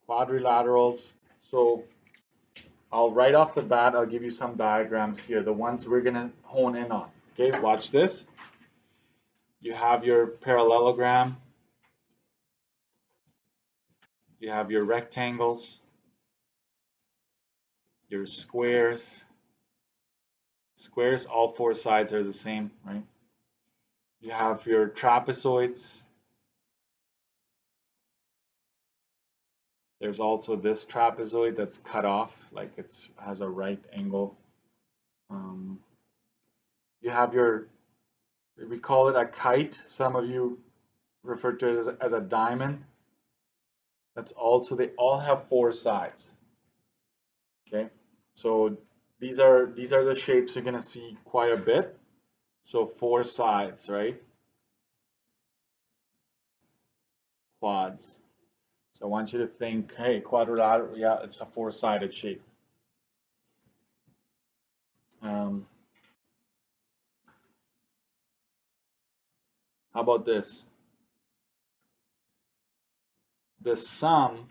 quadrilaterals. So I'll right off the bat, I'll give you some diagrams here, the ones we're gonna hone in on. Okay, watch this. You have your parallelogram, you have your rectangles, your squares. Squares, all four sides are the same, right? You have your trapezoids. There's also this trapezoid that's cut off, like it has a right angle. You have your, we call it a kite. Some of you refer to it as a diamond. That's also, they all have four sides. Okay, so these are the shapes you're gonna see quite a bit. So four sides, right? Quads. So I want you to think, hey, quadrilateral, yeah, it's a four-sided shape. How about this? The sum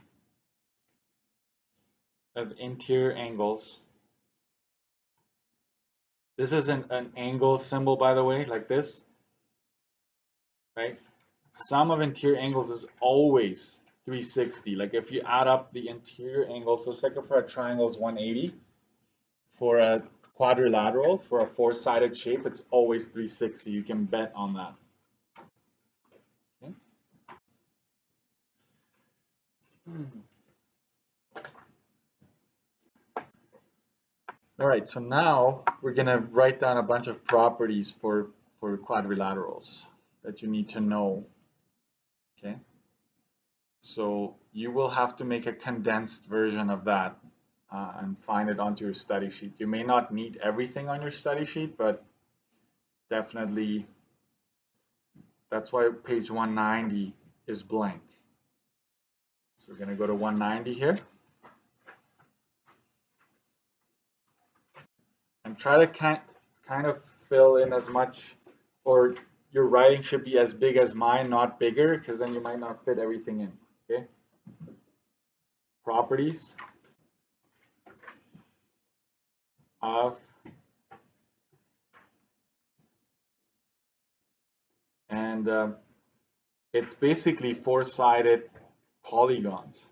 of interior angles. This is an angle symbol, by the way, like this, right? Sum of interior angles is always 360. Like if you add up the interior angles, so second for a triangle is 180. For a quadrilateral, for a four-sided shape, it's always 360. You can bet on that. Okay. All right, so now we're going to write down a bunch of properties for quadrilaterals that you need to know. Okay. So you will have to make a condensed version of that and find it onto your study sheet. You may not need everything on your study sheet, but definitely that's why page 190 is blank. So we're going to go to 190 here. And try to kind of fill in as much, or your writing should be as big as mine, not bigger, because then you might not fit everything in. Okay. Properties of, and it's basically four-sided polygons.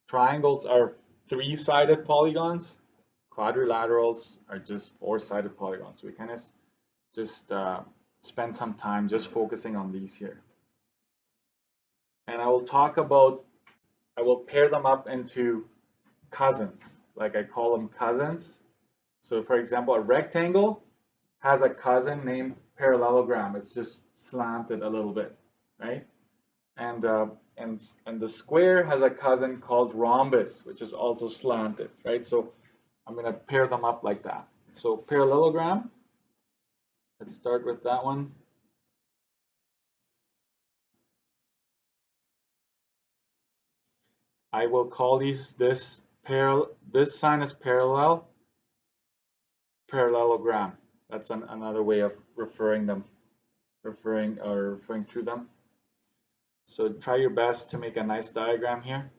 Triangles are three-sided polygons. Quadrilaterals are just four-sided polygons. So we kind of just spend some time just focusing on these here. And I will talk about, I will pair them up into cousins, like I call them cousins. So for example, a rectangle has a cousin named parallelogram. It's just slanted a little bit, right? And the square has a cousin called rhombus, which is also slanted, right? So I'm going to pair them up like that. So parallelogram, let's start with that one. I will call these this sign is parallelogram. That's another way of referring to them. So try your best to make a nice diagram here.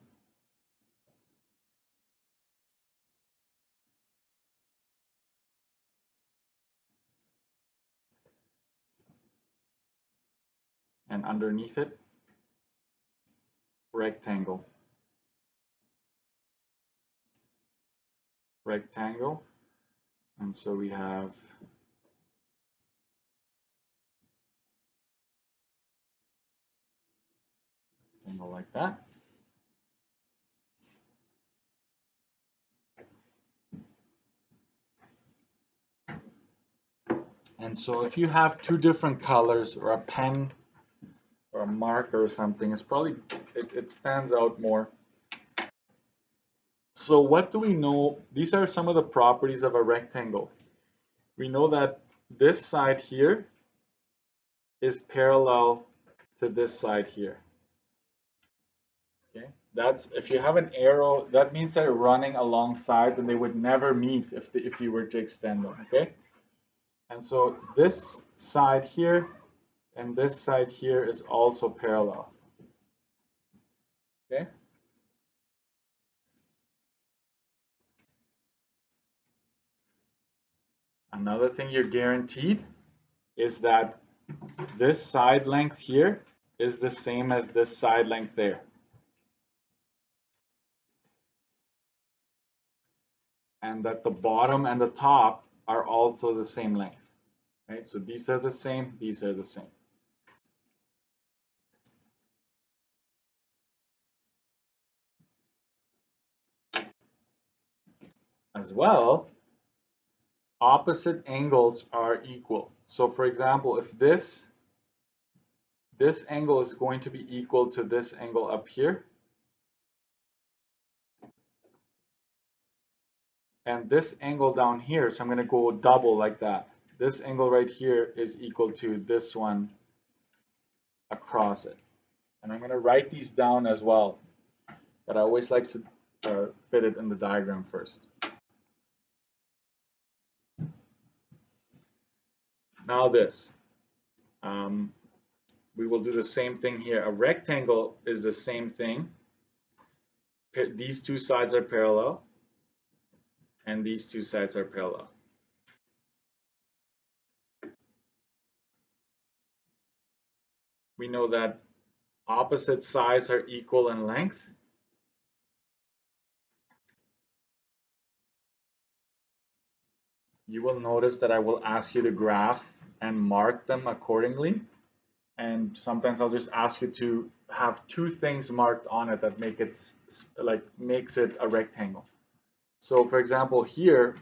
And underneath it, rectangle. Rectangle. And so we have rectangle like that. And so if you have two different colors or a pen or a marker or something, it's probably, it stands out more. So what do we know? These are some of the properties of a rectangle. We know that this side here is parallel to this side here. Okay, that's, if you have an arrow, that means they're running alongside and they would never meet if you were to extend them. Okay, and so this side here and this side here is also parallel. Okay. Another thing you're guaranteed is that this side length here is the same as this side length there. And that the bottom and the top are also the same length. Right? So these are the same, these are the same. As well, opposite angles are equal. So for example, if this angle is going to be equal to this angle up here, and this angle down here, so I'm going to go double like that. This angle right here is equal to this one across it. And I'm going to write these down as well, but I always like to fit it in the diagram first. Now this. We will do the same thing here. A rectangle is the same thing. These two sides are parallel, and these two sides are parallel. We know that opposite sides are equal in length. You will notice that I will ask you to graph and mark them accordingly. And sometimes I'll just ask you to have two things marked on it that makes it a rectangle. So for example, here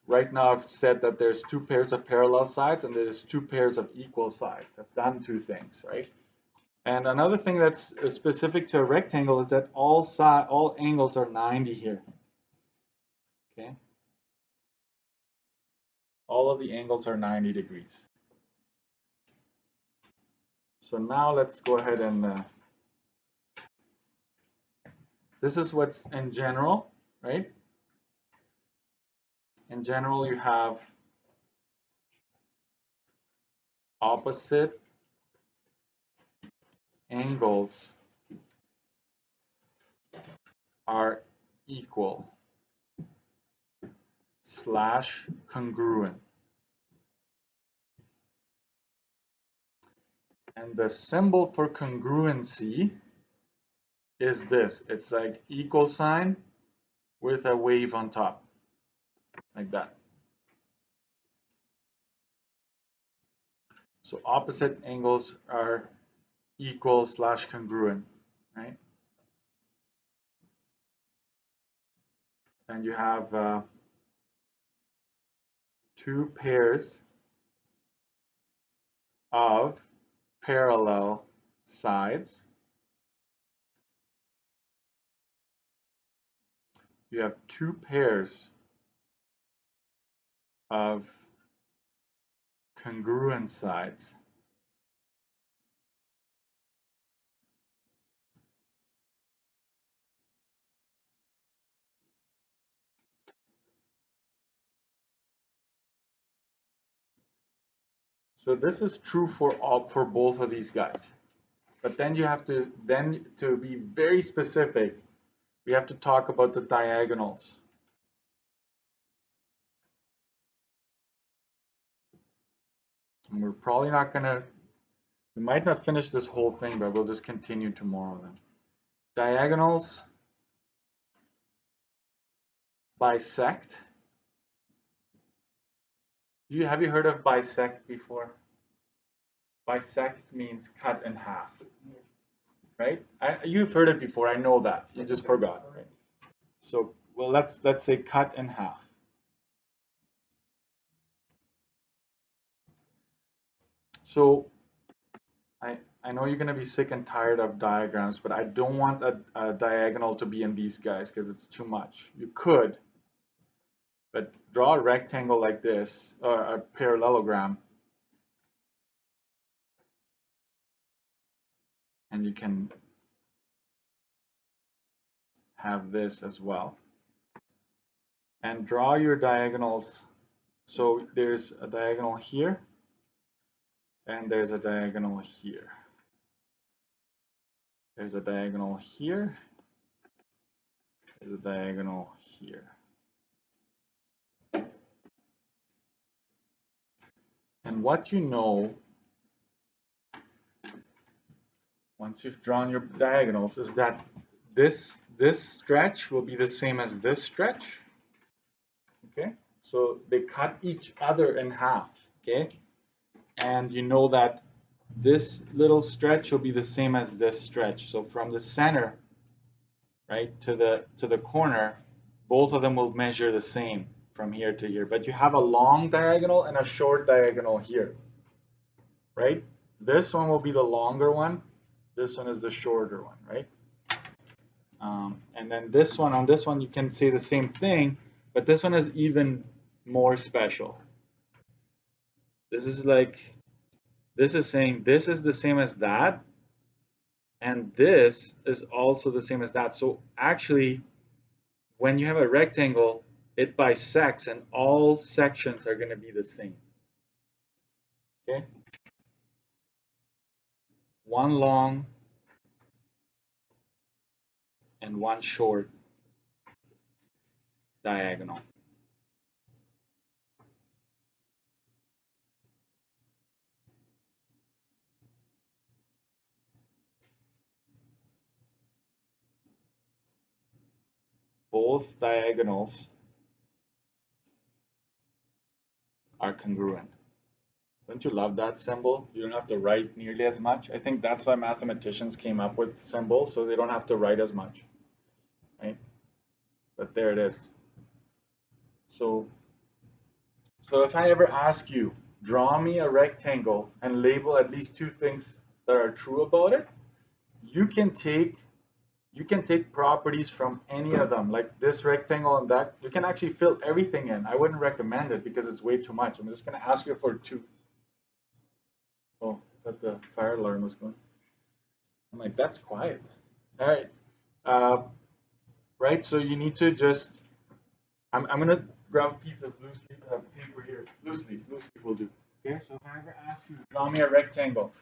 right now I've said that there's two pairs of parallel sides and there's two pairs of equal sides. I've done two things, right? And another thing that's specific to a rectangle is that all angles are 90 here. Okay? All of the angles are 90 degrees. So now let's go ahead and this is what's in general, right? In general, you have opposite angles are equal / congruent. And the symbol for congruency is this. It's like equal sign with a wave on top, like that. So opposite angles are equal / congruent, right? And you have two pairs of parallel sides. You have two pairs of congruent sides. So this is true for both of these guys. But then you have to be very specific, we have to talk about the diagonals. And we're probably not gonna, we might not finish this whole thing, but we'll just continue tomorrow then. Diagonals bisect. Have you heard of bisect before? Bisect means cut in half, right? You've heard it before, I know that. You just forgot, right? So, well, let's say cut in half. So, I know you're going to be sick and tired of diagrams, but I don't want a diagonal to be in these guys because it's too much. You could, but draw a rectangle like this, or a parallelogram, and you can have this as well. And draw your diagonals. So there's a diagonal here, and there's a diagonal here. There's a diagonal here. There's a diagonal here. And what you know, once you've drawn your diagonals, is that this stretch will be the same as this stretch. Okay, so they cut each other in half. Okay, and you know that this little stretch will be the same as this stretch. So from the center, right, to the corner, both of them will measure the same from here to here. But you have a long diagonal and a short diagonal here, right? This one will be the longer one. This one is the shorter one, right? And then this one, on this one, you can say the same thing, but this one is even more special. This is like, this is saying this is the same as that, and this is also the same as that. So actually, when you have a rectangle, it bisects and all sections are going to be the same. Okay? One long and one short diagonal. Both diagonals are congruent. Don't you love that symbol? You don't have to write nearly as much. I think that's why mathematicians came up with symbols, so they don't have to write as much, right? But there it is. So if I ever ask you, draw me a rectangle and label at least two things that are true about it, you can take properties from any of them, like this rectangle and that. You can actually fill everything in. I wouldn't recommend it because it's way too much. I'm just going to ask you for two. Oh, I thought the fire alarm was going. I'm like, that's quiet. All right. Right, so you need to just, I'm going to grab a piece of loose leaf, paper here. Loose leaf will do. Okay, so if I ever ask you, draw me a rectangle,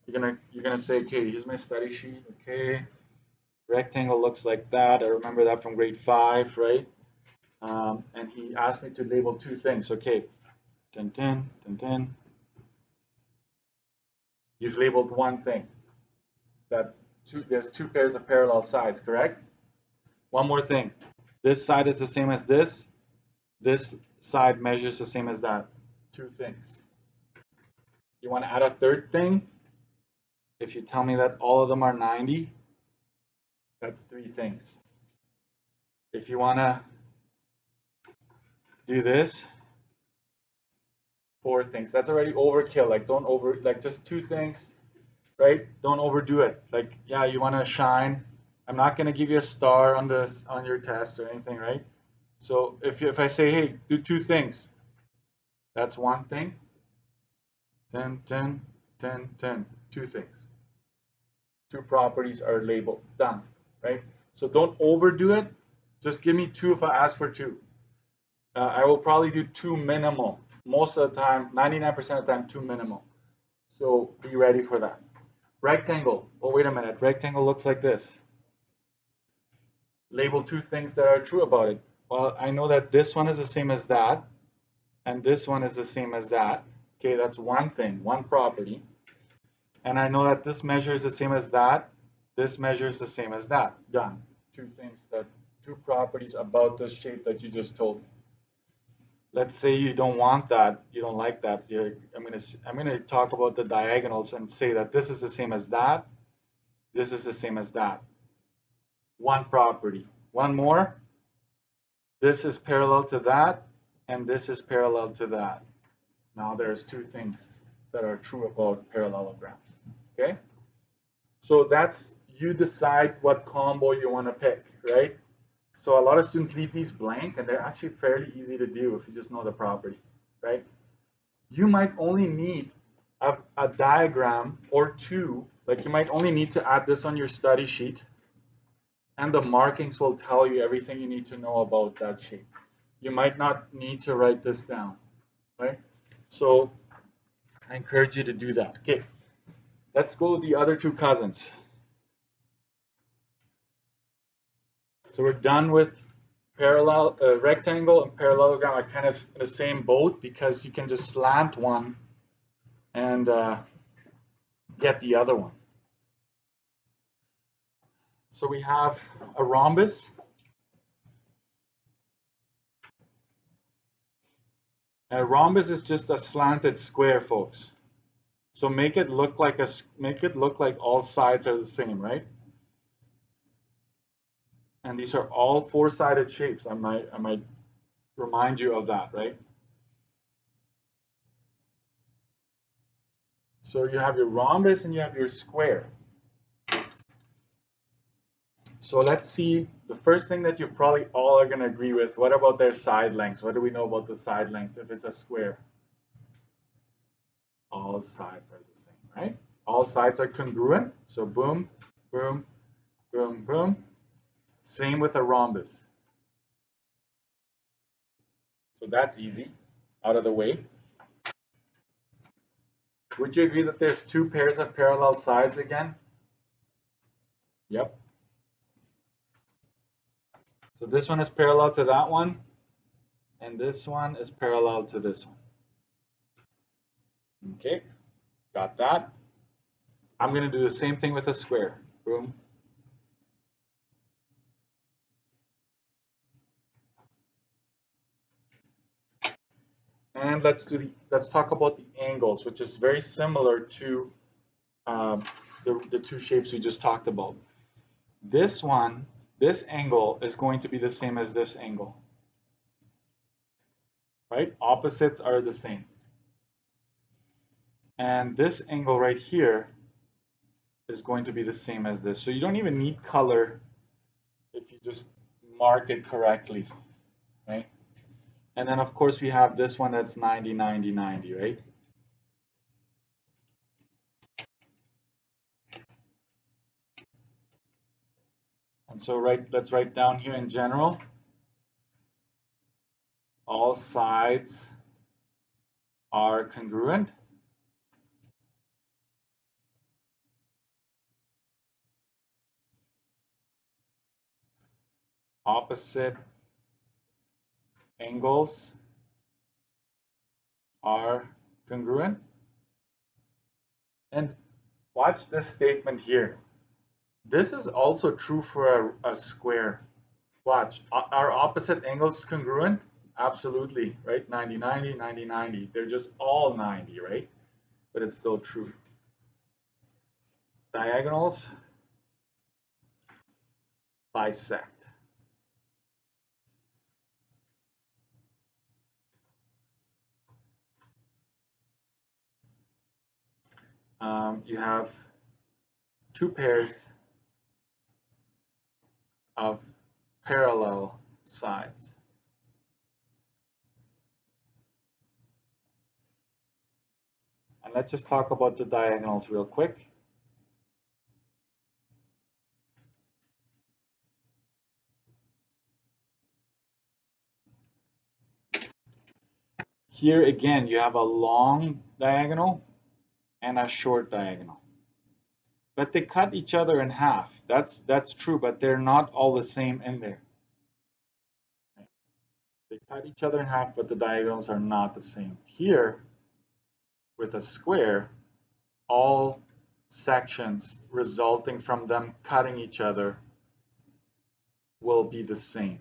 you're gonna say, okay, here's my study sheet. Okay, rectangle looks like that. I remember that from grade 5, right? And he asked me to label two things. Okay, dun, dun, dun, dun. You've labeled one thing. There's two pairs of parallel sides, correct? One more thing. This side is the same as this. This side measures the same as that. Two things. You want to add a third thing? If you tell me that all of them are 90, that's three things. If you want to do this, four things. That's already overkill. Like, don't over, like, just two things, right? Don't overdo it. Like, yeah, you want to shine. I'm not going to give you a star on your test or anything, right? So if I say, hey, do two things, that's one thing. 10, 10, 10, 10. Two things. Two properties are labeled. Done, right? So don't overdo it. Just give me two if I ask for two. I will probably do two minimal. Most of the time, 99% of the time, two minimal. So be ready for that. Rectangle. Oh, wait a minute. Rectangle looks like this. Label two things that are true about it. Well, I know that this one is the same as that, and this one is the same as that. Okay, that's one thing, one property. And I know that this measure is the same as that. This measure is the same as that. Done. Two things two properties about this shape that you just told me. Let's say you don't want that, you don't like that. I'm gonna talk about the diagonals and say that this is the same as that. This is the same as that. One property. One more. This is parallel to that, and this is parallel to that. Now there's two things that are true about parallelograms. Okay? So that's, you decide what combo you want to pick, right? So a lot of students leave these blank, and they're actually fairly easy to do if you just know the properties, right? You might only need a diagram or two, like you might only need to add this on your study sheet, and the markings will tell you everything you need to know about that shape. You might not need to write this down, right? So I encourage you to do that. Okay, let's go with the other two cousins. So we're done with rectangle and parallelogram are kind of in the same boat because you can just slant one and get the other one. So we have a rhombus. A rhombus is just a slanted square, folks. So make it look like all sides are the same, right? And these are all four-sided shapes. I might remind you of that, right? So you have your rhombus and you have your square. So let's see, the first thing that you probably all are going to agree with, what about their side lengths? What do we know about the side length if it's a square? All sides are the same, right? All sides are congruent. So boom, boom, boom, boom. Same with a rhombus. So that's easy, out of the way. Would you agree that there's two pairs of parallel sides again? Yep. So this one is parallel to that one, and this one is parallel to this one. Okay, got that. I'm going to do the same thing with a square. Boom. And let's talk about the angles, which is very similar to the two shapes we just talked about. This angle is going to be the same as this angle, right? Opposites are the same. And this angle right here is going to be the same as this. So you don't even need color if you just mark it correctly, right? And then of course we have this one that's 90, 90, 90, right? And so let's write down here in general, all sides are congruent. Opposite angles are congruent. And watch this statement here. This is also true for a square. Watch, are opposite angles congruent? Absolutely, right? 90, 90, 90, 90. They're just all 90, right? But it's still true. Diagonals bisect. You have two pairs of parallel sides. And let's just talk about the diagonals real quick. Here again, you have a long diagonal and a short diagonal. But they cut each other in half. That's true, but they're not all the same in there. They cut each other in half, but the diagonals are not the same. Here, with a square, all sections resulting from them cutting each other will be the same.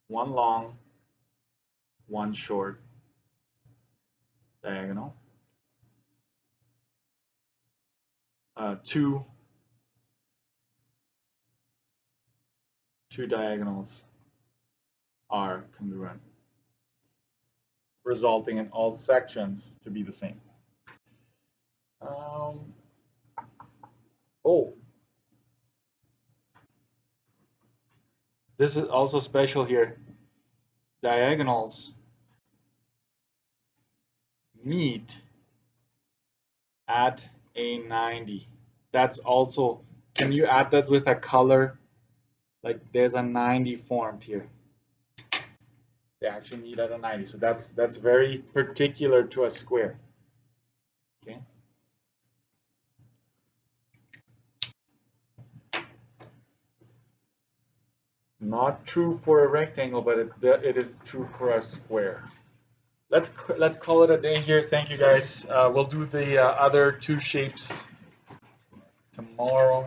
One long, one short diagonal. Two diagonals are congruent, resulting in all sections to be the same. This is also special here. Diagonals meet at a 90. That's also, can you add that with a color? Like there's a 90 formed here. They actually meet at a 90. So that's very particular to a square. Okay. Not true for a rectangle, but it is true for a square. Let's call it a day here. Thank you guys. We'll do the other two shapes tomorrow.